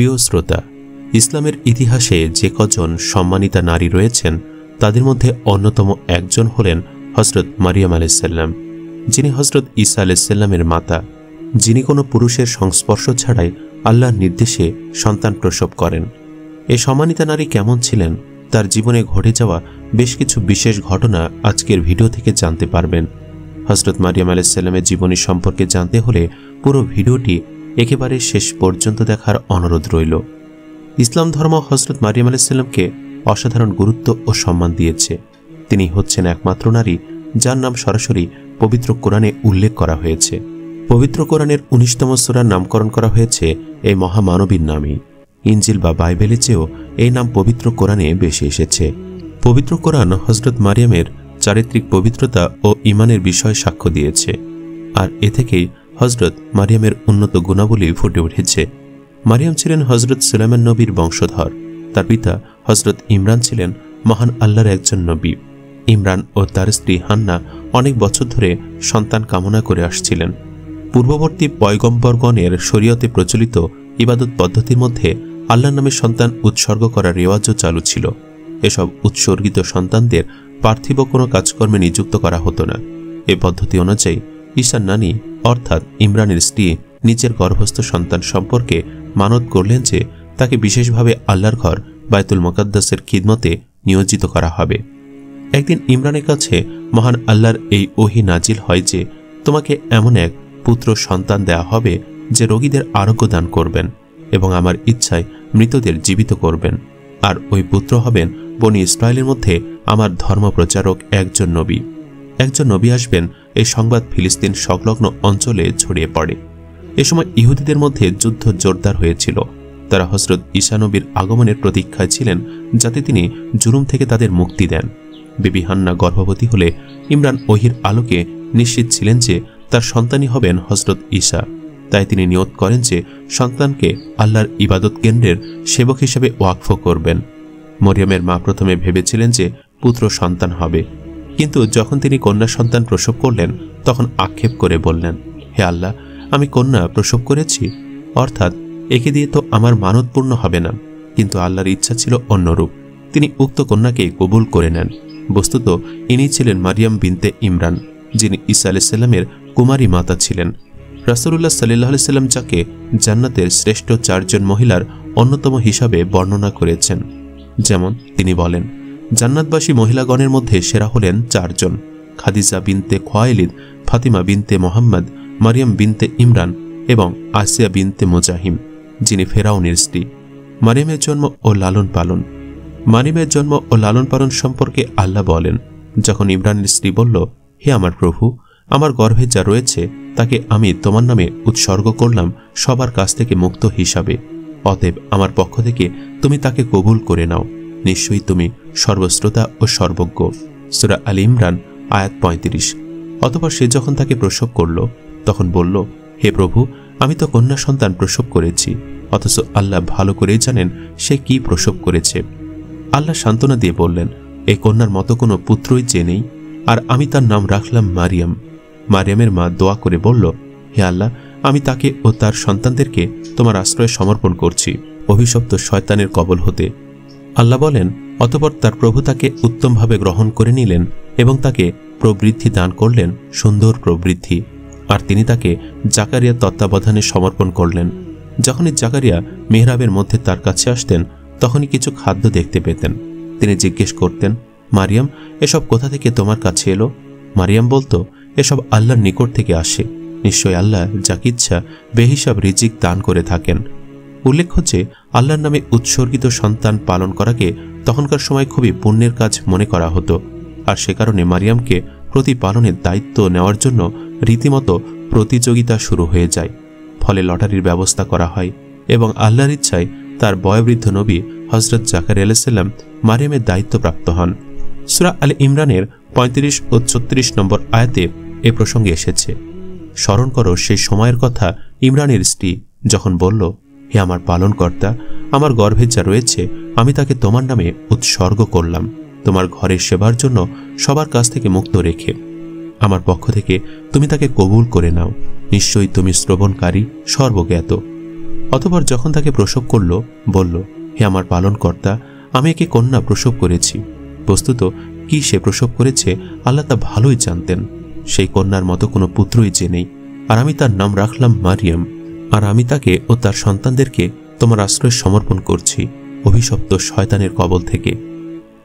প্রিয় শ্রোতা, ইসলামের ইতিহাসে যে কজন সম্মানিতা নারী রয়েছেন তাদের মধ্যে অন্যতম একজন হলেন হজরত মারিয়াম আলাইহিসসালাম, যিনি হজরত ঈসা আলাইহিসসালামের মাতা, যিনি কোনো পুরুষের সংস্পর্শ ছাড়াই আল্লাহর নির্দেশে সন্তান প্রসব করেন। এই সম্মানিতা নারী কেমন ছিলেন তার জীবনে ঘটে যাওয়া বেশ কিছু বিশেষ ঘটনা আজকের ভিডিও থেকে জানতে পারবেন। হজরত মারিয়াম আলাইহিসসালামের জীবনী সম্পর্কে জানতে হলে পুরো ভিডিওটি একেবারে শেষ পর্যন্ত দেখার অনুরোধ রইল। ইসলাম ধর্ম হজরত মারিয়াম আলাইহিসসালামকে অসাধারণ গুরুত্ব ও সম্মান দিয়েছে। তিনি হচ্ছেন একমাত্র নারী যার নাম সরাসরি পবিত্র কোরআনে উল্লেখ করা হয়েছে। পবিত্র কোরআনের 19তম সূরার নামকরণ করা হয়েছে এই মহামানবীর নামেই। ইনজিল বা বাইবেলের চেয়েও এই নাম পবিত্র কোরআনে বেশি এসেছে। পবিত্র কোরআন হজরত মারিয়ামের চারিত্রিক পবিত্রতা ও ঈমানের বিষয়ে সাক্ষ্য দিয়েছে, আর এ থেকেই হজরত মারিয়ামের উন্নত গুণাবলী ফুটে উঠেছে। মারিয়াম ছিলেন হজরত সুলাইমান নবীর বংশধর। তার পিতা হজরত ইমরান ছিলেন মহান আল্লাহর একজন নবী। ইমরান ও তার স্ত্রী হান্না অনেক বছর ধরে সন্তান কামনা করে আসছিলেন। পূর্ববর্তী পয়গম্বরগণের শরীয়তে প্রচলিত ইবাদত পদ্ধতির মধ্যে আল্লাহর নামে সন্তান উৎসর্গ করার রেওয়াজও চালু ছিল। এসব উৎসর্গিত সন্তানদের পার্থিব কোনো কাজকর্মে নিযুক্ত করা হতো না। এ পদ্ধতি অনুযায়ী ঈসার নানী অর্থাৎ ইমরানের স্ত্রী নিজের গর্ভস্থ সন্তান সম্পর্কে মানত করলেন যে তাকে বিশেষভাবে আল্লাহর ঘর বায়তুল মুকাদ্দাসের খিদমতে নিয়োজিত করা হবে। একদিন ইমরানের কাছে মহান আল্লাহর এই ওহী নাজিল হয় যে তোমাকে এমন এক পুত্র সন্তান দেয়া হবে যে রোগীদের আরোগ্য দান করবেন এবং আমার ইচ্ছায় মৃতদের জীবিত করবেন, আর ওই পুত্র হবেন বনি ইসরায়েলের মধ্যে আমার ধর্মপ্রচারক একজন নবী আসবেন। এই সংবাদ ফিলিস্তিন সংলগ্ন অঞ্চলে ছড়িয়ে পড়ে। এ সময় ইহুদিদের মধ্যে যুদ্ধ জোরদার হয়েছিল। তারা হজরত ঈসা নবীর আগমনের প্রতীক্ষায় ছিলেন যাতে তিনি জুলুম থেকে তাদের মুক্তি দেন। বিবি হান্না গর্ভবতী হলে ইমরান ওহির আলোকে নিশ্চিত ছিলেন যে তার সন্তানই হবেন হজরত ঈসা। তাই তিনি নিয়ত করেন যে সন্তানকে আল্লাহর ইবাদত কেন্দ্রের সেবক হিসেবে ওয়াকফ করবেন। মরিয়মের মা প্রথমে ভেবেছিলেন যে পুত্র সন্তান হবে, কিন্তু যখন তিনি কন্যা সন্তান প্রসব করলেন তখন আক্ষেপ করে বললেন, হে আল্লাহ, আমি কন্যা প্রসব করেছি, অর্থাৎ একে দিয়ে তো আমার মানত পূর্ণ হবে না। কিন্তু আল্লাহর ইচ্ছা ছিল অন্যরূপ। তিনি উক্ত কন্যাকে কবুল করে নেন। বস্তুত ইনি ছিলেন মারিয়াম বিনতে ইমরান, যিনি ঈসা আলাইহিসসালামের কুমারী মাতা ছিলেন। রাসূলুল্লাহ সাল্লাল্লাহু আলাইহি সাল্লাম যাকে জান্নাতের শ্রেষ্ঠ 4 জন মহিলার অন্যতম হিসাবে বর্ণনা করেছেন। যেমন তিনি বলেন, জান্নাতবাসী মহিলাগণের মধ্যে সেরা হলেন 4 জন: খাদিজা বিনতে খুয়াইলিদ, ফাতিমা বিনতে মুহাম্মদ, মারিয়াম বিনতে ইমরান এবং আসিয়া বিনতে মুজাহিম, যিনি ফেরাউনের স্ত্রী। মারিয়ামের জন্ম ও লালন পালন সম্পর্কে আল্লাহ বলেন, যখন ইমরানের স্ত্রী বলল, হে আমার প্রভু, আমার গর্ভে যা রয়েছে তাকে আমি তোমার নামে উৎসর্গ করলাম সবার কাছ থেকে মুক্ত হিসাবে, অতএব আমার পক্ষ থেকে তুমি তাকে কবুল করে নাও, নিশ্চয়ই তুমি সর্বশ্রোতা ও সর্বজ্ঞ। সূরা আল ইমরান আয়াত 35। অতঃপর সে যখন তাকে প্রসব করল তখন বলল, হে প্রভু, আমি তো কন্যা সন্তান প্রসব করেছি, অথচ আল্লাহ ভালো করেই জানেন সে কি প্রসব করেছে। আল্লাহ সান্ত্বনা দিয়ে বললেন, এই কন্যার মতো কোনো পুত্রই যে নেই, আর আমি তার নাম রাখলাম মারিয়াম। মারিয়ামের মা দোয়া করে বলল, হে আল্লাহ, আমি তাকে ও তার সন্তানদেরকে তোমার আশ্রয়ে সমর্পণ করছি অভিশপ্ত শয়তানের কবল হতে। আল্লাহ বলেন, অতঃপর তার প্রভু তাকে উত্তমভাবে গ্রহণ করে নিলেন এবং তাকে প্রবৃদ্ধি দান করলেন, সুন্দর প্রবৃদ্ধি। আর তিনি তাকে জাকারিয়ার তত্ত্বাবধানে সমর্পণ করলেন। যখনই জাকারিয়া মেহরাবের মধ্যে তার কাছে আসতেন তখনই কিছু খাদ্য দেখতে পেতেন। তিনি জিজ্ঞেস করতেন, মারিয়াম, এসব কোথা থেকে তোমার কাছে এলো? মারিয়াম বলতো, এসব আল্লাহর নিকট থেকে আসে। নিশ্চয় আল্লাহ যাকে ইচ্ছা বেহিসাব রিজিক দান করে থাকেন। উল্লেখ্য যে আল্লাহর নামে উৎসর্গিত সন্তান পালন করাকে তখনকার সময় খুবই পুণ্যের কাজ মনে করা হতো, আর সে কারণে মারিয়ামকে প্রতিপালনের দায়িত্ব নেওয়ার জন্য রীতিমতো প্রতিযোগিতা শুরু হয়ে যায়। ফলে লটারির ব্যবস্থা করা হয় এবং আল্লাহর ইচ্ছায় তার বয়োবৃদ্ধ নবী হজরত জাকারিয়া আলাইহিস সালাম মারিয়ামের দায়িত্বপ্রাপ্ত হন। সূরা আল ইমরানের 35 ও 36 নম্বর আয়াতে এ প্রসঙ্গে এসেছে, স্মরণ করো সেই সময়ের কথা ইমরানের স্ত্রী যখন বলল, হে আমার পালনকর্তা, আমার গর্ভে যা রয়েছে আমি তাকে তোমার নামে উৎসর্গ করলাম, তোমার ঘরের সেবার জন্য সবার কাছ থেকে মুক্ত রেখে। আমার পক্ষ থেকে তুমি তাকে কবুল করে নাও, নিশ্চয়ই তুমি শ্রবণকারী, সর্বজ্ঞাত। অতঃপর যখন তাকে প্রসব করল, বলল, হে আমার পালনকর্তা, আমি একে কন্যা প্রসব করেছি। বস্তুত কি সে প্রসব করেছে আল্লাহ তা ভালোই জানতেন। সেই কন্যার মতো কোনো পুত্রই যে নেই, আর আমি তার নাম রাখলাম মারিয়াম। আর আমি তাকে ও তার সন্তানদেরকে তোমার আশ্রয় সমর্পণ করছি অভিশপ্ত শয়তানের কবল থেকে।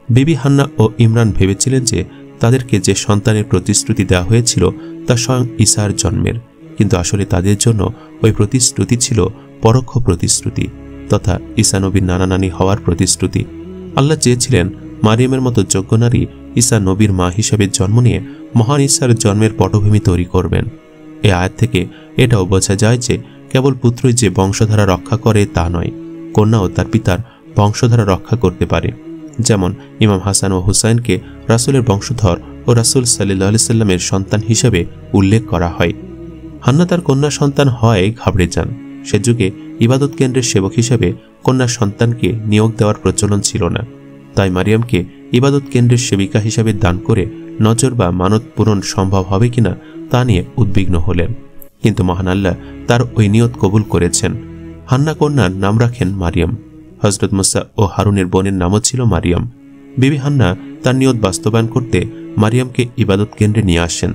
বিবি হান্না ও ইমরান ভেবেছিলেন যে তাদেরকে যে সন্তানের প্রতিশ্রুতি দেওয়া হয়েছিল তা স্বয়ং ঈসার জন্মের, কিন্তু আসলে তাদের জন্য ওই প্রতিশ্রুতি ছিল পরোক্ষ প্রতিশ্রুতি তথা ঈসা নবীর নানা নানি হওয়ার প্রতিশ্রুতি। আল্লাহ চেয়েছিলেন মারিয়ামের মতো যোগ্য নারী ঈসা নবীর মা হিসেবে জন্ম নিয়ে মহান ঈসার জন্মের পটভূমি তৈরি করবেন। এ আয়াত থেকে এটাও বোঝা যায় যে কেবল পুত্রই যে বংশধারা রক্ষা করে তা নয়, কন্যাও তার পিতার বংশধারা রক্ষা করতে পারে। যেমন ইমাম হাসান ও হুসাইনকে রাসূলের বংশধর ও রাসূল সাল্লাল্লাহু আলাইহি সাল্লামের সন্তান হিসেবে উল্লেখ করা হয়। হান্না তার কন্যা সন্তান হওয়ায় ঘাবড়ে যান। সে যুগে ইবাদত কেন্দ্রের সেবক হিসেবে কন্যা সন্তানকে নিয়োগ দেওয়ার প্রচলন ছিল না। তাই মারিয়ামকে ইবাদত কেন্দ্রের সেবিকা হিসেবে দান করে নজর বা মানত পূরণ সম্ভব হবে কিনা তা নিয়ে উদ্বিগ্ন হলেন। কিন্তু মহান আল্লাহ তার ওই নিয়ত কবুল করেছেন। হান্না কন্যার নাম রাখেন মারিয়াম। হযরত মুসা ও হারুনের বোনের নামও ছিল মারিয়াম। বিবি হান্না তার নিয়ত বাস্তবায়ন করতে মারিয়ামকে ইবাদত কেন্দ্রে নিয়ে আসেন।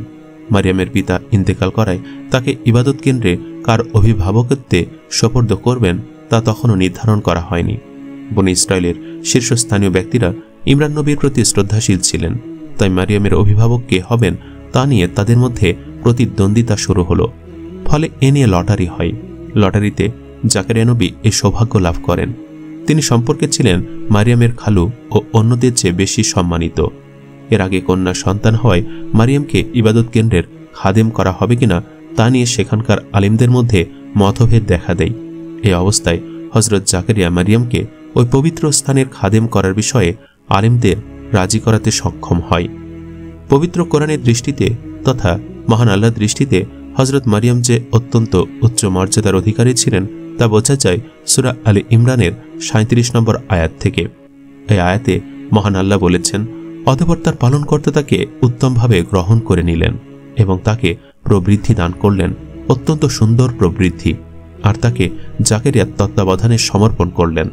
মারিয়ামের পিতা ইন্তেকাল করায় তাকে ইবাদত কেন্দ্রে কার অভিভাবকত্বে সোপর্দ করবেন তা তখনও নির্ধারণ করা হয়নি। বনী ইসরায়েলের শীর্ষস্থানীয় ব্যক্তিরা ইমরান নবীর প্রতি শ্রদ্ধাশীল ছিলেন, তাই মারিয়ামের অভিভাবক কে হবেন তা নিয়ে তাদের মধ্যে প্রতিদ্বন্দ্বিতা শুরু হলো। ফলে এ নিয়ে লটারি হয়। লটারিতে জাকারিয়া নবী এ সৌভাগ্য লাভ করেন। তিনি সম্পর্কে ছিলেন মারিয়ামের খালু ও অন্যদের চেয়ে বেশি সম্মানিত। এর আগে কন্যা সন্তান হওয়ায় মারিয়ামকে ইবাদত কেন্দ্রের খাদেম করা হবে কিনা তা নিয়ে সেখানকার আলিমদের মধ্যে মতভেদ দেখা দেয়। এই অবস্থায় হযরত জাকারিয়া মারিয়ামকে ওই পবিত্র স্থানের খাদেম করার বিষয়ে আলিমদের রাজি করাতে সক্ষম হয়। পবিত্র কোরআনের দৃষ্টিতে তথা মহান আল্লাহর দৃষ্টিতে হযরত মারিয়াম যে অত্যন্ত উচ্চ মর্যাদার অধিকারী ছিলেন তা বোঝা যায় সূরা আলে ইমরানের 37 নম্বর আয়াত থেকে। এই আয়াতে মহান আল্লাহ বলেছেন, অতঃপর তার পালনকর্তা তাকে উত্তমভাবে গ্রহণ করে নিলেন এবং তাকে প্রবৃদ্ধি দান করলেন, অত্যন্ত সুন্দর প্রবৃদ্ধি, আর তাকে জাকারিয়ার তত্ত্বাবধানে সমর্পণ করলেন।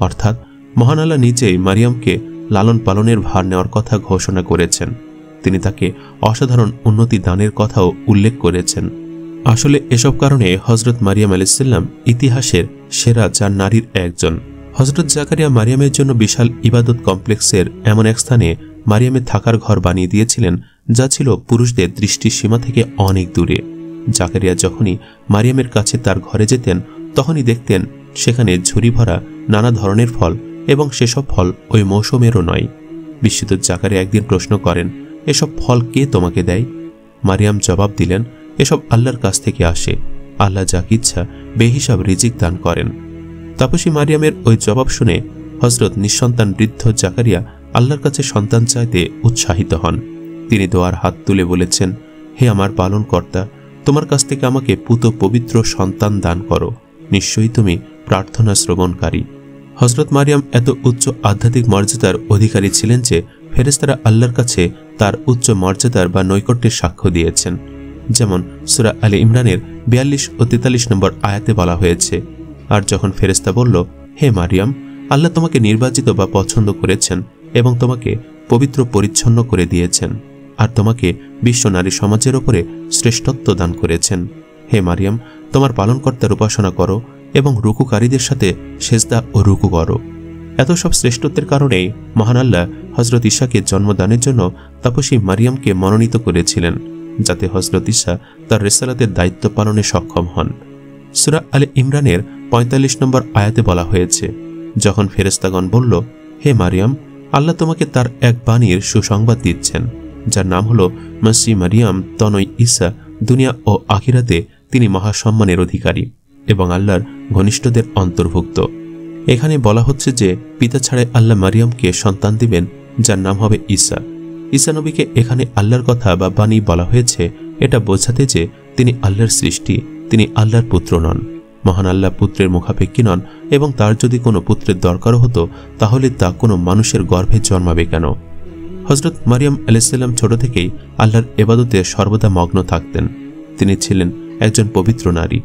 অর্থাৎ মহান আল্লাহ নিজেই মারিয়ামকে লালন পালনের ভার নেওয়ার কথা ঘোষণা করেছেন। তিনি তাকে অসাধারণ উন্নতি দানের কথাও উল্লেখ করেছেন। আসলে এসব কারণে হযরত মারিয়াম আলাইহিস সালাম ইতিহাসের সেরা 4 নারীর একজন। হযরত জাকারিয়া মারিয়ামের জন্য বিশাল ইবাদত কমপ্লেক্সের এমন এক স্থানে মারিয়ামের থাকার ঘর বানিয়ে দিয়েছিলেন যা ছিল পুরুষদের দৃষ্টির সীমা থেকে অনেক দূরে। জাকারিয়া যখনই মারিয়ামের কাছে তার ঘরে যেতেন তখনই দেখতেন সেখানে ঝুড়ি ভরা নানা ধরনের ফল, এবং সেসব ফল ওই মৌসুমেরও নয়। বিস্মিত জাকারিয়া একদিন প্রশ্ন করেন, এসব ফল কে তোমাকে দেয়? মারিয়াম জবাব দিলেন, এসব আল্লাহর কাছ থেকে আসে। আল্লাহ যাকে ইচ্ছা বেহিসাব রিজিক দান করেন। তাপসী মারিয়ামের ওই জবাব শুনে হযরত নিঃসন্তান বৃদ্ধ জাকারিয়া আল্লাহর কাছে সন্তান চাইতে উৎসাহিত হন। তিনি দোয়ার হাত তুলে বলেছেন, হে আমার পালনকর্তা, তোমার কাছ থেকে আমাকে পুত পবিত্র সন্তান দান করো, নিশ্চয়ই তুমি প্রার্থনা শ্রবণকারী। হযরত মারিয়াম এত উচ্চ আধ্যাত্মিক মর্যাদার অধিকারী ছিলেন যে ফেরেশতারা আল্লাহর কাছে তার উচ্চ মর্যাদার বা নৈকট্যের সাক্ষ্য দিয়েছেন। যেমন সূরা আলে ইমরানের 42 ও 43 নম্বর আয়াতে বলা হয়েছে, আর যখন ফেরেশতা বলল, হে মারিয়াম, আল্লাহ তোমাকে নির্বাচিত বা পছন্দ করেছেন এবং তোমাকে পবিত্র পরিচ্ছন্ন করে দিয়েছেন, আর তোমাকে বিশ্ব নারী সমাজের ওপরে শ্রেষ্ঠত্ব দান করেছেন। হে মারিয়াম, তোমার পালনকর্তার উপাসনা করো এবং রুকুকারীদের সাথে সেজদা ও রুকু করো। এত সব শ্রেষ্ঠত্বের কারণেই মহান আল্লাহ হযরত ঈসাকে জন্মদানের জন্য তাপসী মারিয়ামকে মনোনীত করেছিলেন, যাতে হযরত ঈসা তার রিসালাতের দায়িত্ব পালনে সক্ষম হন। সূরা আলে ইমরানের 45 নম্বর আয়াতে বলা হয়েছে, যখন ফেরেশতাগণ বলল, হে মারিয়াম, আল্লাহ তোমাকে তার এক বাণীর সুসংবাদ দিচ্ছেন, যার নাম হলো মসিহ মারিয়াম তনয় ঈসা, দুনিয়া ও আখিরাতে তিনি মহাসম্মানের অধিকারী এবং আল্লাহর ঘনিষ্ঠদের অন্তর্ভুক্ত। এখানে বলা হচ্ছে যে পিতা ছাড়াই আল্লাহ মারিয়ামকে সন্তান দিবেন, যার নাম হবে ঈসা। ঈসা নবীকে এখানে আল্লাহর কথা বা বাণী বলা হয়েছে এটা বোঝাতে যে তিনি আল্লাহর সৃষ্টি, তিনি আল্লাহর পুত্র নন। মহান আল্লাহ পুত্রের মুখাপেক্ষী নন, এবং তার যদি কোনো পুত্রের দরকার হতো তাহলে তা কোনো মানুষের গর্ভে জন্মাবে কেন? হযরত মারিয়াম আলাইহিস সালাম ছোট থেকেই আল্লাহর ইবাদতে সর্বদা মগ্ন থাকতেন। তিনি ছিলেন একজন পবিত্র নারী।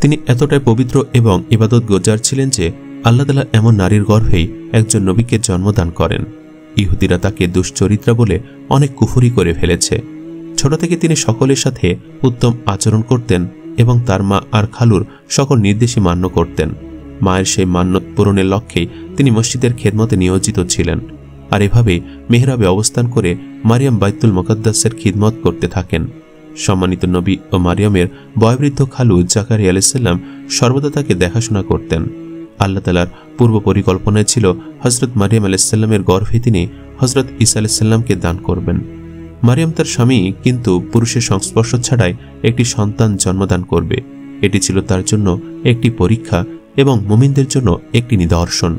তিনি এতটাই পবিত্র এবং ইবাদত গোজার ছিলেন যে আল্লাহ তাআলা এমন নারীর গর্ভেই একজন নবীকে জন্মদান করেন। ইহুদিরা তাকে দুশ্চরিত্রা বলে অনেক কুফরি করে ফেলেছে। ছোট থেকে তিনি সকলের সাথে উত্তম আচরণ করতেন এবং তার মা আর খালুর সকল নির্দেশই মান্য করতেন। মায়ের সেই মান্যত পূরণের লক্ষ্যেই তিনি মসজিদের খেদমতে নিয়োজিত ছিলেন। আর এভাবেই মেহরাবে অবস্থান করে মারিয়াম বাইতুল মুকাদ্দাসের খিদমত করতে থাকেন। সম্মানিত নবী ও মারিয়ামের বয়োবৃদ্ধ খালু জাকারিয়া আলাইহিস সালাম সর্বদা তাকে দেখাশোনা করতেন। আল্লাহ তাআলার পূর্ব পরিকল্পনায় ছিল হযরত মারিয়াম আলাইহিস সালামের গর্ভে তিনি হযরত ঈসা আলাইহিস সালামকে দান করবেন। মারিয়াম তার স্বামী কিন্তু পুরুষের সংস্পর্শ ছাড়াই একটি সন্তান জন্মদান করবে। এটি ছিল তার জন্য একটি পরীক্ষা এবং মুমিনদের জন্য একটি নিদর্শন।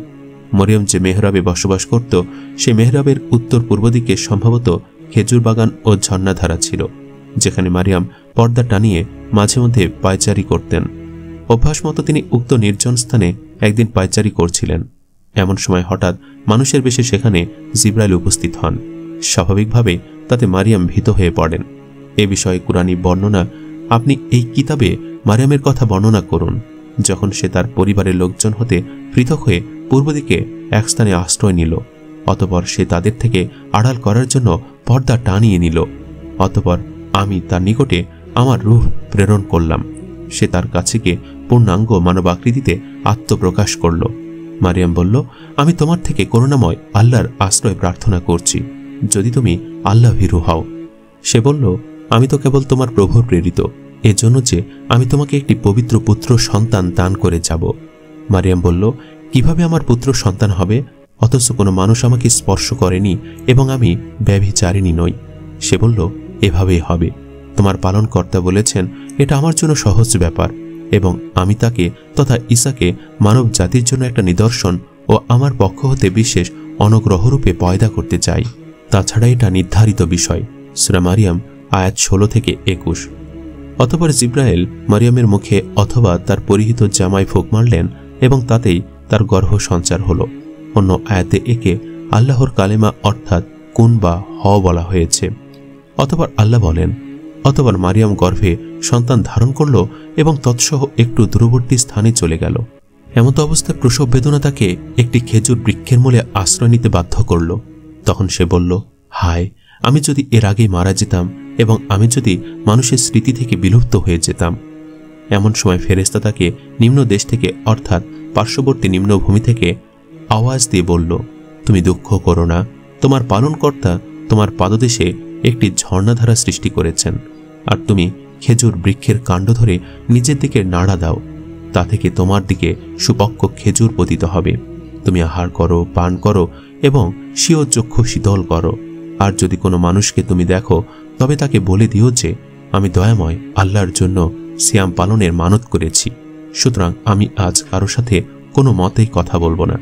মরিয়ম যে মেহরাবে বসবাস করত সেই মেহরাবের উত্তর পূর্ব দিকে সম্ভবত খেজুর বাগান ও ঝর্ণাধারা ছিল, যেখানে মারিয়াম পর্দা টানিয়ে মাঝে মধ্যে পায়চারি করতেন। অভ্যাস মতো তিনি উক্ত নির্জন স্থানে একদিন পায়চারি করছিলেন। এমন সময় হঠাৎ মানুষের বেশে সেখানে জিবরাইল উপস্থিত হন। স্বাভাবিকভাবে তাতে মারিয়াম ভীত হয়ে পড়েন। এ বিষয়ে কুরআনী বর্ণনা, আপনি এই কিতাবে মারিয়ামের কথা বর্ণনা করুন, যখন সে তার পরিবারের লোকজন হতে পৃথক হয়ে পূর্ব দিকে এক স্থানে আশ্রয় নিল। অতঃপর সে তাদের থেকে আড়াল করার জন্য পর্দা টানিয়ে নিল। অতঃপর আমি তার নিকটে আমার রূহ প্রেরণ করলাম। সে তার কাছে গিয়ে পূর্ণাঙ্গ মানবাকৃতিতে আত্মপ্রকাশ করল। মারিয়াম বলল, আমি তোমার থেকে করুণাময় আল্লাহর আশ্রয় প্রার্থনা করছি, যদি তুমি আল্লাহ ভীরু হও। সে বলল, আমি তো কেবল তোমার প্রভুর প্রেরিত, এজন্য যে আমি তোমাকে একটি পবিত্র পুত্র সন্তান দান করে যাব। মারিয়াম বলল, কিভাবে আমার পুত্র সন্তান হবে, অথচ কোনো মানুষ আমাকে স্পর্শ করেনি এবং আমি ব্যভিচারিণী নই। সে বলল, এভাবেই হবে। তোমার পালনকর্তা বলেছেন এটা আমার জন্য সহজ ব্যাপার, এবং আমি তাকে তথা ঈসাকে মানব জাতির জন্য একটা নিদর্শন ও আমার পক্ষ হতে বিশেষ অনুগ্রহরূপে পয়দা করতে চাই। তাছাড়া এটা নির্ধারিত বিষয়। সূরা মারিয়াম আয়াত 16 থেকে 21। অতঃপর জিবরাইল মারিয়ামের মুখে অথবা তার পরিহিত জামায় ফুঁক মারলেন এবং তাতেই তার গর্ভ সঞ্চার হল। অন্য আয়াতে একে আল্লাহর কালেমা অর্থাৎ কুন বা হ বলা হয়েছে। অতঃপর আল্লাহ বলেন, অতঃপর মারিয়াম গর্ভে সন্তান ধারণ করল এবং তৎসহ একটু দূরবর্তী স্থানে চলে গেল। এমত অবস্থায় প্রসব বেদনা তাকে একটি খেজুর বৃক্ষের মূলে আশ্রয় নিতে বাধ্য করল। তখন সে বলল, হায়, আমি যদি এর আগেই মারা যেতাম এবং আমি যদি মানুষের স্মৃতি থেকে বিলুপ্ত হয়ে যেতাম। এমন সময় ফেরেশতা তাকে নিম্ন দেশ থেকে অর্থাৎ পার্শ্ববর্তী নিম্নভূমি থেকে আওয়াজ দিয়ে বলল, তুমি দুঃখ করো না, তোমার পালনকর্তা তোমার পাদদেশে একটি ঝর্ণাধারা সৃষ্টি করেছেন, আর তুমি খেজুর বৃক্ষের কাণ্ড ধরে নিজের দিকে নাড়া দাও, তা থেকে তোমার দিকে সুপক্ষ খেজুর পতিত হবে। তুমি আহার করো, পান করো এবং স্বীয় চক্ষু শীতল করো। আর যদি কোনো মানুষকে তুমি দেখো তবে তাকে বলে দিও যে আমি দয়াময় আল্লাহর জন্য সিয়াম পালনের মানত করেছি, সুতরাং আমি আজ কারো সাথে কোনো মতেই কথা বলবো না।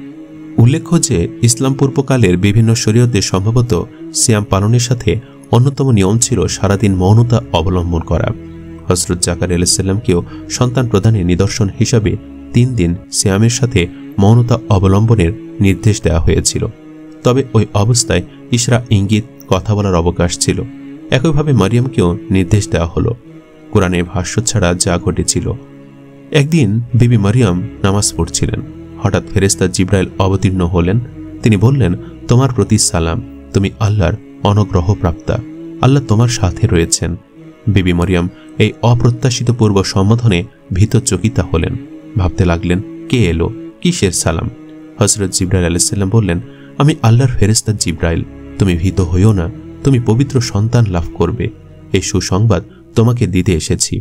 উল্লেখ্য যে ইসলাম পূর্বকালের বিভিন্ন শরীয়তে সম্ভবত সিয়াম পালনের সাথে অন্যতম নিয়ম ছিল সারাদিন মৌনতা অবলম্বন করা। হযরত জাকারিয়া আলাইহিস সালামকেও সন্তান প্রদানের নিদর্শন হিসাবে 3 দিন সিয়ামের সাথে মৌনতা অবলম্বনের নির্দেশ দেওয়া হয়েছিল। তবে ওই অবস্থায় ইশরা ইঙ্গিত কথা বলার অবকাশ ছিল। একইভাবে মারিয়ামকেও নির্দেশ দেওয়া হলো। কোরআনের ভাষ্য ছাড়া যা ঘটেছিল। একদিন বিবি মারিয়াম নামাজ পড়ছিলেন। হঠাৎ ফেরেশতা জিবরাইল অবতীর্ণ হলেন। তিনি বললেন, তোমার প্রতি সালাম, তুমি আল্লাহর অনুগ্রহ প্রাপ্তা, আল্লাহ তোমার সাথে রয়েছেন। বিবি মারিয়াম এই অপ্রত্যাশিত পূর্ব সম্বোধনে ভীতচকিতা হলেন। ভাবতে লাগলেন, কে এলো, কিসের সালাম? হযরত জিবরাইল আলাইহিস সালাম বললেন, আমি আল্লাহর ফেরেশতা জিবরাইল, তুমি ভীত হইও না, তুমি পবিত্র সন্তান লাভ করবে, এই সুসংবাদ তোমাকে দিতে এসেছি।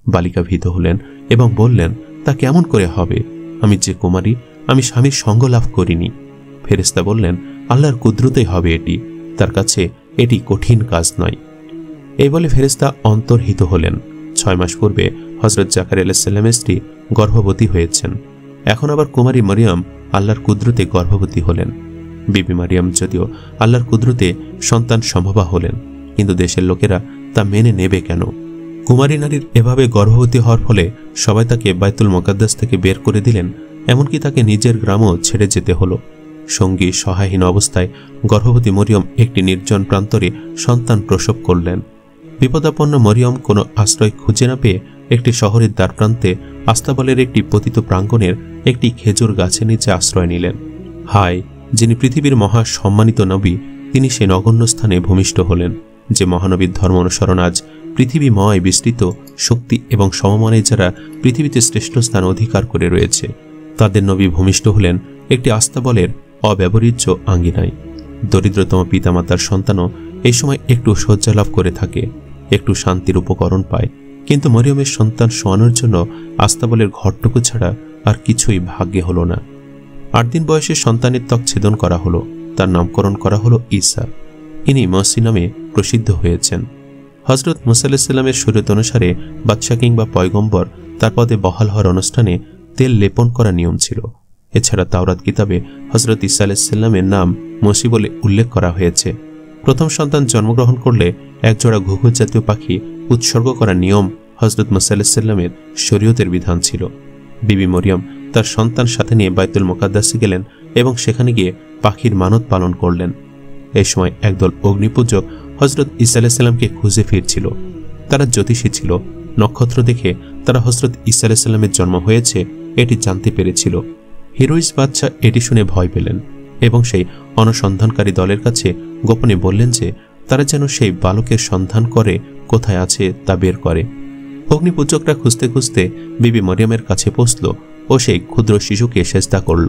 বালিকা ভীত হলেন এবং বললেন, তা কেমন করে হবে? আমি যে কুমারী, আমি স্বামীর সঙ্গ লাভ করিনি। ফেরেশতা বললেন, আল্লাহর কুদরতেই হবে এটি, তার কাছে এটি কঠিন কাজ নয়। এই বলে ফেরেশতা অন্তর্হিত হলেন। 6 মাস পূর্বে হযরত জাকারিয়া আলাইহিস সালামের স্ত্রী গর্ভবতী হয়েছেন। এখন আবার কুমারী মারিয়াম আল্লাহর কুদরতে গর্ভবতী হলেন। বিবি মারিয়াম যদিও আল্লাহর কুদরতে সন্তান সম্ভবা হলেন, কিন্তু দেশের লোকেরা তা মেনে নেবে কেন? কুমারী নারীর এভাবে গর্ভবতী হওয়ার ফলে সবাই তাকে বাইতুল মুকাদ্দাস থেকে বের করে দিলেন, এমনকি তাকে নিজের গ্রামও ছেড়ে যেতে হলো। সঙ্গী সহায়হীন অবস্থায় গর্ভবতী মরিয়ম একটি নির্জন প্রান্তরে সন্তান প্রসব করলেন। বিপদাপন্ন মরিয়ম কোনো আশ্রয় খুঁজে না পেয়ে একটি শহরের দ্বারপ্রান্তে আস্তাবলের একটি পতিত প্রাঙ্গণের একটি খেজুর গাছের নিচে আশ্রয় নিলেন। হায়, যিনি পৃথিবীর মহা সম্মানিত নবী, তিনি সে নগণ্য স্থানে ভূমিষ্ঠ হলেন। যে মহানবীর ধর্ম অনুসরণ আজ পৃথিবীময় বিস্তৃত শক্তি এবং সমমানে যারা পৃথিবীতে শ্রেষ্ঠ স্থান অধিকার করে রয়েছে, তাদের নবী ভূমিষ্ঠ হলেন একটি আস্তাবলের অব্যবহৃত আঙ্গিনায়। দরিদ্রতম পিতামাতার সন্তানও এই সময় একটু শয্যা লাভ করে থাকে, একটু শান্তির উপকরণ পায়। কিন্তু মরিয়মের সন্তান শোয়ানোর জন্য আস্তাবলের ঘরটুকু ছাড়া আর কিছুই ভাগ্যে হলো না। 8 দিন বয়সে সন্তানের ত্বক ছেদন করা হলো। তার নামকরণ করা হলো ঈসা। ইনি মসি নামে প্রসিদ্ধ হয়েছেন। হজরত মুসা আলাইহিস সালামের শরীয়ত অনুসারে বাদশা কিংবা পয়গম্বর তার পদে বহাল হওয়ার অনুষ্ঠানে তেল লেপন করা নিয়ম ছিল। এছাড়া তাওরাত কিতাবে হজরত ঈসা আলাইহিস সালামের নাম মসি বলে উল্লেখ করা হয়েছে। প্রথম সন্তান জন্মগ্রহণ করলে একজোড়া ঘুঘু জাতীয় পাখি উৎসর্গ করার নিয়ম হজরত মুসা আলাইহিস সালামের শরীয়তের বিধান ছিল। বিবি মরিয়ম তার সন্তান সাথে নিয়ে বাইতুল মুকাদ্দাসে গেলেন এবং সেখানে গিয়ে পাখির মানত পালন করলেন। এই সময় একদল অগ্নিপূজক হজরত ঈসা আলাইহিস সালামকে খুঁজে ফিরছিল। তারা জ্যোতিষী ছিল। নক্ষত্র দেখে তারা হজরত ঈসা আলাইহিস সালামের জন্ম হয়েছে এটি জানতে পেরেছিল। হিরোইস বাদশা এটি শুনে ভয় পেলেন এবং সেই অনুসন্ধানকারী দলের কাছে গোপনে বললেন যে তারা যেন সেই বালকের সন্ধান করে কোথায় আছে তা বের করে। অগ্নিপূজকরা খুঁজতে খুঁজতে বিবি মরিয়মের কাছে পৌঁছল ও সেই ক্ষুদ্র শিশুকে সেজদা করল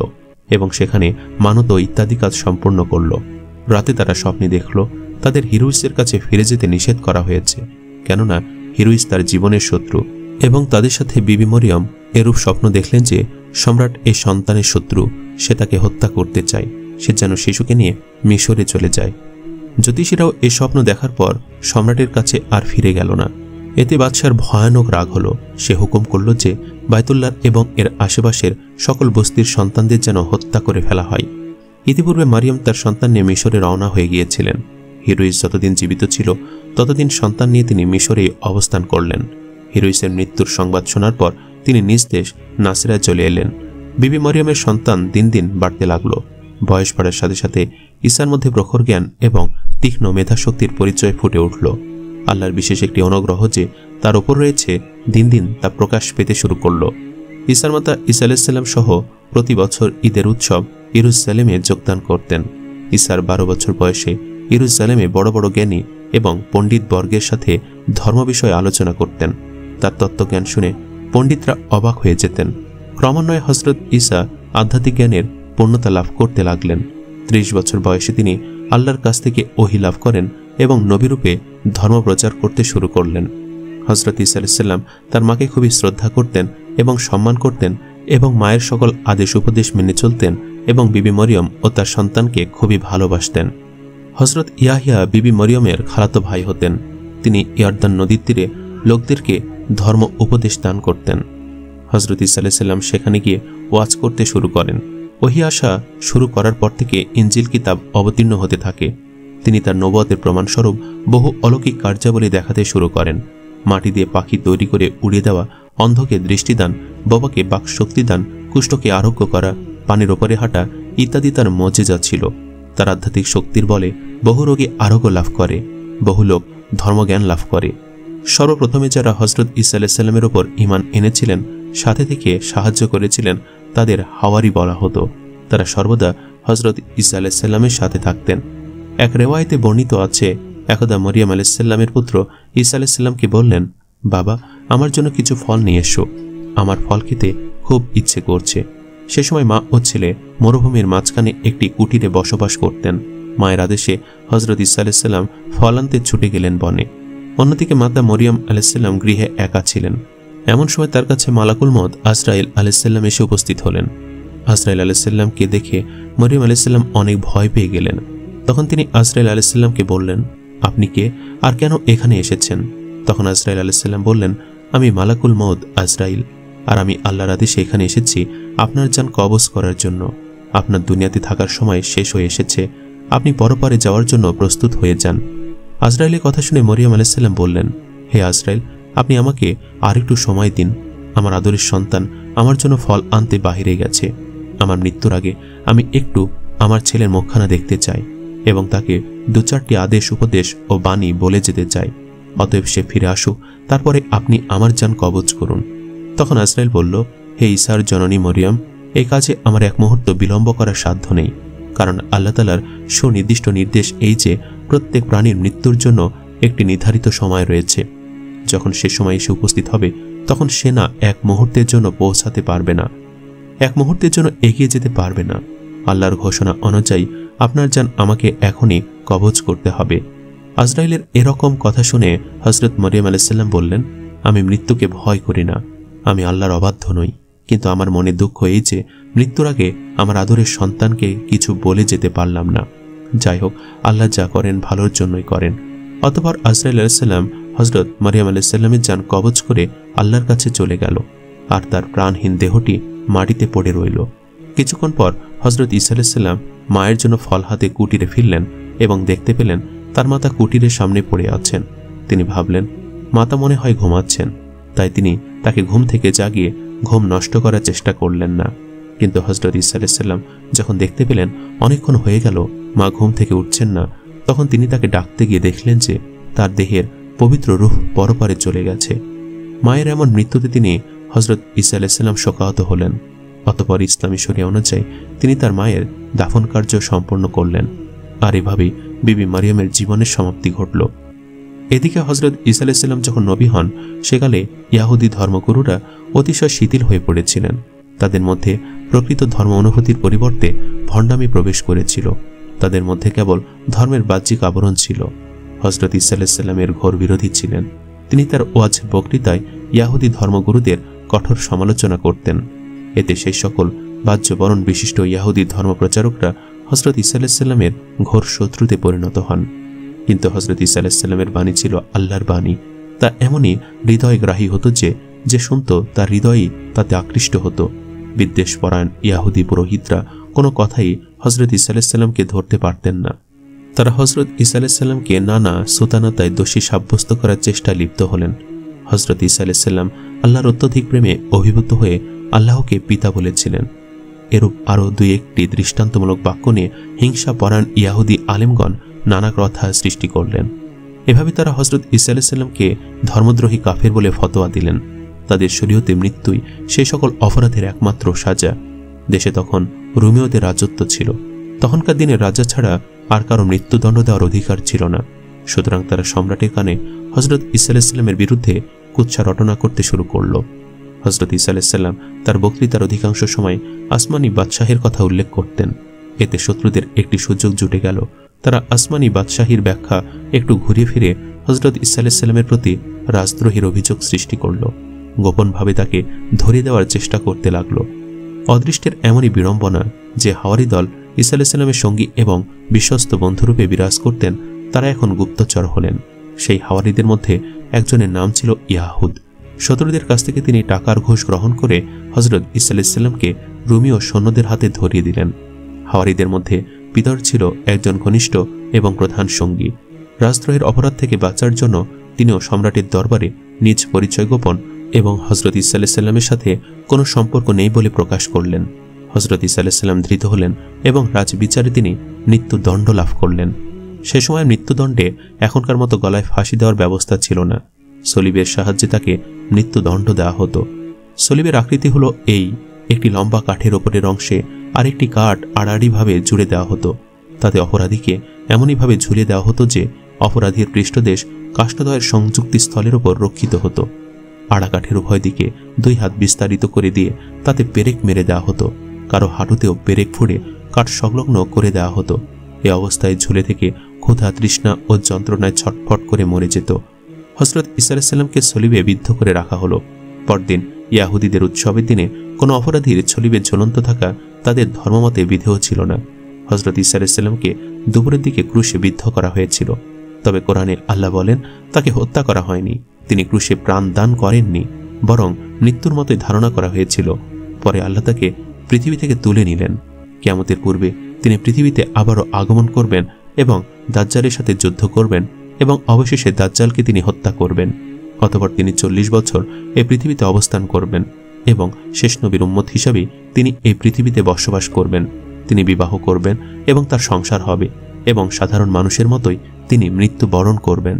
এবং সেখানে মানত ইত্যাদি কাজ সম্পূর্ণ করল। রাতে তারা স্বপ্নে দেখল তাদের হিরোইসের কাছে ফিরে যেতে নিষেধ করা হয়েছে, কেননা হিরোইস তার জীবনের শত্রু। এবং তাদের সাথে বিবি মরিয়ম এরূপ স্বপ্ন দেখলেন যে সম্রাট এই সন্তানের শত্রু, সে তাকে হত্যা করতে চায়, সে যেন শিশুকে নিয়ে মিশরে চলে যায়। জ্যোতিষীরাও এই স্বপ্ন দেখার পর সম্রাটের কাছে আর ফিরে গেল না। এতে বাদশার ভয়ানক রাগ হলো। সে হুকুম করল যে বাইতুল্লাহ এবং এর আশেপাশের সকল বস্তির সন্তানদের যেন হত্যা করে ফেলা হয়। ইতিপূর্বে মারিয়াম তার সন্তান নিয়ে মিশরে রওনা হয়ে গিয়েছিলেন। হিরোইস যতদিন জীবিত ছিল ততদিন সন্তান নিয়ে তিনি মিশরে অবস্থান করলেন। হিরোইসের মৃত্যুর সংবাদ শোনার পর তিনি নিজ দেশ নাসিরায় চলে এলেন। বিবি মরিয়মের সন্তান দিন দিন বাড়তে লাগলো। বয়স বাড়ার সাথে সাথে ঈসার মধ্যে প্রখর জ্ঞান এবং তীক্ষ্ণ মেধাশক্তির পরিচয় ফুটে উঠল। আল্লাহর বিশেষ একটি অনুগ্রহ যে তার উপর রয়েছে দিন দিন তা প্রকাশ পেতে শুরু করল। ঈসার মাতা ঈসা আলাইহিস সালাম সহ প্রতি বছর ঈদের উৎসব ইয়েরুসালেমে যোগদান করতেন। ঈসার 12 বছর বয়সে ইয়েরুসালেমে বড় বড় জ্ঞানী এবং পণ্ডিত বর্গের সাথে ধর্ম বিষয়ে আলোচনা করতেন। তার তত্ত্বজ্ঞান শুনে পণ্ডিতরা অবাক হয়ে যেতেন। ক্রমান্বয়ে হজরত ঈসা আধ্যাত্মিক জ্ঞানের পূর্ণতা লাভ করতে লাগলেন। 30 বছর বয়সে তিনি আল্লাহর কাছ থেকে ওহী লাভ করেন এবং নবীরূপে ধর্ম প্রচার করতে শুরু করলেন। হজরত ঈসা আলাইহিস সালাম তার মাকে খুবই শ্রদ্ধা করতেন এবং সম্মান করতেন এবং মায়ের সকল আদেশ উপদেশ মেনে চলতেন এবং বিবি মরিয়ম ও তার সন্তানকে খুবই ভালোবাসতেন। হজরত ইয়াহিয়া বিবি মরিয়মের খালাতো ভাই হতেন। তিনি ইয়র্দান নদীর তীরে লোকদেরকে ধর্ম উপদেশ দান করতেন। হজরত ঈসা আলাইহিস সালাম সেখানে গিয়ে ওয়াজ করতে শুরু করেন। ওহী আসা শুরু করার পর থেকে ইনজিল কিতাব অবতীর্ণ হতে থাকে। তিনি তার নবুয়তের প্রমাণস্বরূপ বহু অলৌকিক কার্যাবলী দেখাতে শুরু করেন। মাটি দিয়ে পাখি তৈরি করে উড়িয়ে দেওয়া, অন্ধকে দৃষ্টিদান, বোবাকে বাকশক্তিদান, কুষ্ঠকে আরোগ্য করা, পানির ওপরে হাঁটা ইত্যাদি তার মুজিজা ছিল। তার আধ্যাত্মিক শক্তির বলে বহু রোগী আরোগ্য লাভ করে, বহু লোক ধর্মজ্ঞান লাভ করে। সর্বপ্রথমে যারা হজরত ঈসা আলাইহিস সালামের ওপর ঈমান এনেছিলেন, সাথে থেকে সাহায্য করেছিলেন, তাদের হাওয়ারি বলা হতো। তারা সর্বদা হজরত ঈসা আলাইহিস সালামের সাথে থাকতেন। এক রেওয়ায়েতে বর্ণিত আছে, একদা মরিয়ম আলাইহিস সালামের পুত্র ঈসা আলাইহিস সালামকে বললেন, বাবা, আমার জন্য কিছু ফল নিয়ে এসো, আমার ফল খেতে খুব ইচ্ছে করছে। সে সময় মা ও ছেলে মরুভূমির মাঝখানে একটি কুটিরে বসবাস করতেন। মায়ের আদেশে হজরত ঈসা আলাইহিস সালাম ফল আনতে ছুটে গেলেন বনে। অন্যদিকে মাতা মরিয়ম আলাইহিস সালাম গৃহে একা ছিলেন। এমন সময় তার কাছে মালাকুল মউত আজরাইল আলাইহিস সালাম এসে উপস্থিত হলেন। আজরাইল আলাইহিস সালামকে দেখে মরিয়ম আলাইহিস সালাম অনেক ভয় পেয়ে গেলেন। তখন তিনি আজরাইল আলাইহিস সালামকে বললেন, আপনি কে আর কেন এখানে এসেছেন? তখন আজরাইল আলাইহিস সালাম বললেন, আমি মালাকুল মউত আজরাইল, আর আমি আল্লাহর আদেশে এখানে এসেছি আপনার জান কবজ করার জন্য। আপনার দুনিয়াতে থাকার সময় শেষ হয়ে এসেছে, আপনি পরপারে যাওয়ার জন্য প্রস্তুত হয়ে যান। আজরাইলের কথা শুনে মরিয়ম আলাইহিস সালাম বললেন, হে আজরাইল, আপনি আমাকে আর একটু সময় দিন। আমার আদরের সন্তান আমার জন্য ফল আনতে বাহিরে গেছে। আমার মৃত্যুর আগে আমি একটু আমার ছেলের মুখখানা দেখতে চাই এবং তাকে 2-4টি আদেশ উপদেশ ও বাণী বলে যেতে চাই। অতএব সে ফিরে আসুক, তারপরে আপনি আমার জান কবজ করুন। তখন আজরাইল বলল, হে ঈসার জননী মরিয়ম, এই কাজে আমার এক মুহূর্ত বিলম্ব করার সাধ্য নেই, কারণ আল্লাহ তাআলার সুনির্দিষ্ট নির্দেশ এই যে প্রত্যেক প্রাণীর মৃত্যুর জন্য একটি নির্ধারিত সময় রয়েছে। যখন সে সময় এসে উপস্থিত হবে, তখন সে না এক মুহূর্তের জন্য পৌঁছাতে পারবে না, এক মুহূর্তের জন্য এগিয়ে যেতে পারবে না। আল্লাহর ঘোষণা অনুযায়ী আপনার জান আমাকে এখনই কবজ করতে হবে। আজরাইলের এরকম কথা শুনে হযরত মরিয়ম আলাইহিস সালাম বললেন, আমি মৃত্যুকে ভয় করি না, আমি আল্লাহর অবাধ্য নই, কিন্তু আমার মনে দুঃখ এই যে মৃত্যুর আগে আমার আদরের সন্তানকে কিছু বলে যেতে পারলাম না। যাই হোক, আল্লাহ যা করেন ভালোর জন্যই করেন। অতঃপর আজরাইল আলাইহিস সালাম হযরত মরিয়ম আলাইহিস সালামের জান কবজ করে আল্লাহর কাছে চলে গেল, আর তার প্রাণহীন দেহটি মাটিতে পড়ে রইল। কিছুক্ষণ পর হযরত ঈসা আলাইহিস সালাম মায়ের জন্য ফল হাতে কুটিরে ফিরলেন এবং দেখতে পেলেন তার মাতা কুটিরের সামনে পড়ে আছেন। তিনি ভাবলেন, মাতা মনে হয় ঘুমাচ্ছেন, তাই তিনি তাকে ঘুম থেকে জাগিয়ে ঘুম নষ্ট করার চেষ্টা করলেন না। কিন্তু হযরত ঈসা আলাইহিস সালাম যখন দেখতে পেলেন অনেকক্ষণ হয়ে গেল মা ঘুম থেকে উঠছেন না, তখন তিনি তাকে ডাকতে গিয়ে দেখলেন যে তার দেহের পবিত্র রূহ পরপারে চলে গেছে। মায়ের এমন মৃত্যুতে তিনি হযরত ঈসা আলাইহিস সালাম শোকাহত হলেন। অতঃপর ইসলামী শরিয়া অনুযায়ী তিনি তার মায়ের দাফন কার্য সম্পন্ন করলেন, আর এভাবেই বিবি মারিয়ামের জীবনের সমাপ্তি ঘটল। এদিকে হযরত ঈসা আলাইহিস সালাম যখন নবী হন, সেকালে ইহুদি ধর্মগুরুরা অতিশয় শিথিল হয়ে পড়েছিলেন। তাদের মধ্যে প্রকৃত ধর্ম অনুভূতির পরিবর্তে ভণ্ডামি প্রবেশ করেছিল। তাদের মধ্যে কেবল ধর্মের বাহ্যিক আবরণ ছিল। হযরত ঈসা আলাইহিস সালামের ঘোর বিরোধী ছিলেন। তিনি তার ওয়াজ বক্তৃতায় ইহুদি ধর্মগুরুদের কঠোর সমালোচনা করতেন। এতে সেই সকল বাহ্যবরণ বিশিষ্ট ইহুদি ধর্মপ্রচারকরা হযরত ঈসা আলাইহিস সালামের ঘোর শত্রুতে পরিণত হন। কিন্তু হযরত ঈসা আলাইহিস সালামের বাণী ছিল আল্লাহর বাণী। তা এমনই হৃদয়গ্রাহী হতো যে শুনত তার হৃদয়ই তাতে আকৃষ্ট হতো। বিদ্বেষপরায়ণ ইহুদি পুরোহিতরা কোনো কথাই হযরত ঈসা আলাইহিস সালামকে ধরতে পারতেন না। তারা হযরত ঈসা আলাইহিস সালামকে নানা সুতানাতায় দোষী সাব্যস্ত করার চেষ্টায় লিপ্ত হলেন। হযরত ঈসা আলাইহিস সালাম আল্লাহর অত্যধিক প্রেমে অভিভূত হয়ে আল্লাহকে পিতা বলেছিলেন। এরূপ আরও দুই একটি দৃষ্টান্তমূলক বাক্য নিয়ে হিংসা পরায়ণ ইহুদি আলেমগণ নানা কথা সৃষ্টি করলেন। এভাবে তারা হযরত ঈসা আলাইহিস সালামকে ধর্মদ্রোহী কাফের বলে ফতোয়া দিলেন। তাদের শরীয়তে মৃত্যুই সেই সকল অপরাধের একমাত্র সাজা। দেশে তখন রোমীয়দের রাজত্ব ছিল। তখনকার দিনে রাজা ছাড়া আর কারো মৃত্যুদণ্ড দেওয়ার অধিকার ছিল না। সুতরাং তারা সম্রাটের কানে হযরত ঈসা আলাইহিস সালামের বিরুদ্ধে কুৎসা রটনা করতে শুরু করল। হযরত ঈসা আলাইহিস সালাম তার বক্তৃতার অধিকাংশ সময় আসমানি বাদশাহের কথা উল্লেখ করতেন। এতে শত্রুদের একটি সুযোগ জুটে গেল। তারা আসমানি বাদশাহীর ব্যাখ্যা একটু ঘুরিয়ে ফিরে হযরত ঈসা আলাইহিস সালামের প্রতি রাজদ্রোহীর অভিযোগ সৃষ্টি করল। গোপনভাবে তাকে ধরিয়ে দেওয়ার চেষ্টা করতে লাগল। অদৃষ্টের এমনই বিড়ম্বনা যে হাওয়ারি দল ঈসা আলাইহিস সালামের সঙ্গী এবং বিশ্বস্ত বন্ধুরূপে বিরাজ করতেন, তারা এখন গুপ্তচর হলেন। সেই হাওয়ারিদের মধ্যে একজনের নাম ছিল ইয়াহুদ। শত্রুদের কাছ থেকে তিনি টাকার ঘুষ গ্রহণ করে হযরত ঈসা আলাইহিস সালামকে রোমীয় সৈন্যদের হাতে ধরিয়ে দিলেন। হাওয়ারিদের মধ্যে পিতর ছিল একজন ঘনিষ্ঠ এবং প্রধান সঙ্গী। রাজদ্রোহের অপরাধ থেকে বাঁচার জন্য তিনিও সম্রাটের দরবারে নিজ পরিচয় গোপন এবং হযরত ঈসা আলাইহিস সালামের সাথে কোনো সম্পর্ক নেই বলে প্রকাশ করলেন। হযরত ঈসা আলাইহিস সালাম ধৃত হলেন এবং রাজবিচারে তিনি মৃত্যুদণ্ড লাভ করলেন। সে সময় মৃত্যুদণ্ডে এখনকার মতো গলায় ফাঁসি দেওয়ার ব্যবস্থা ছিল না। সলিবের সাহায্যে তাকে মৃত্যুদণ্ড দেওয়া হতো। সলিবের আকৃতি হলো এই: একটি লম্বা কাঠের ওপরের অংশে আরেকটি কাঠ আড়াআড়িভাবে জুড়ে দেওয়া হতো। তাতে অপরাধীকে এমনইভাবে ঝুলিয়ে দেওয়া হতো যে অপরাধীর পৃষ্ঠদেশ কাষ্ঠদয়ের সংযুক্তি স্থলের উপর রক্ষিত হতো। আড়া কাঠের উভয় দিকে 2 হাত বিস্তারিত করে দিয়ে তাতে পেরেক মেরে দেওয়া হতো। কারো হাঁটুতেও পেরেক ফুঁড়ে কাঠ সংলগ্ন করে দেওয়া হতো। এ অবস্থায় ঝুলে থেকে ক্ষুধা, তৃষ্ণা ও যন্ত্রণায় ছটফট করে মরে যেত। হযরত ঈসা আলাইহিস সালামকে সলিবে বিদ্ধ করে রাখা হলো। পরদিন ইহুদিদের উৎসবের দিনে কোনো অপরাধীর সলিবে ঝুলন্ত থাকা তাদের ধর্মমতে বিধেয় ছিল না। হযরত ঈসা আলাইহিস সালামকে দুপুরের দিকে ক্রুশে বিদ্ধ করা হয়েছিল। তবে কোরআনে আল্লাহ বলেন, তাকে হত্যা করা হয়নি, তিনি ক্রুশে প্রাণ দান করেননি, বরং মৃত্যুর মতোই ধারণা করা হয়েছিল। পরে আল্লাহ তাকে পৃথিবী থেকে তুলে নিলেন। কিয়ামতের পূর্বে তিনি পৃথিবীতে আবারও আগমন করবেন এবং দাজ্জালের সাথে যুদ্ধ করবেন এবং অবশেষে দাজ্জালকে তিনি হত্যা করবেন। অতঃপর তিনি 40 বছর এই পৃথিবীতে অবস্থান করবেন এবং শেষ নবীর উম্মত হিসাবে তিনি এই পৃথিবীতে বসবাস করবেন। তিনি বিবাহ করবেন এবং তার সংসার হবে এবং সাধারণ মানুষের মতোই তিনি মৃত্যুবরণ করবেন।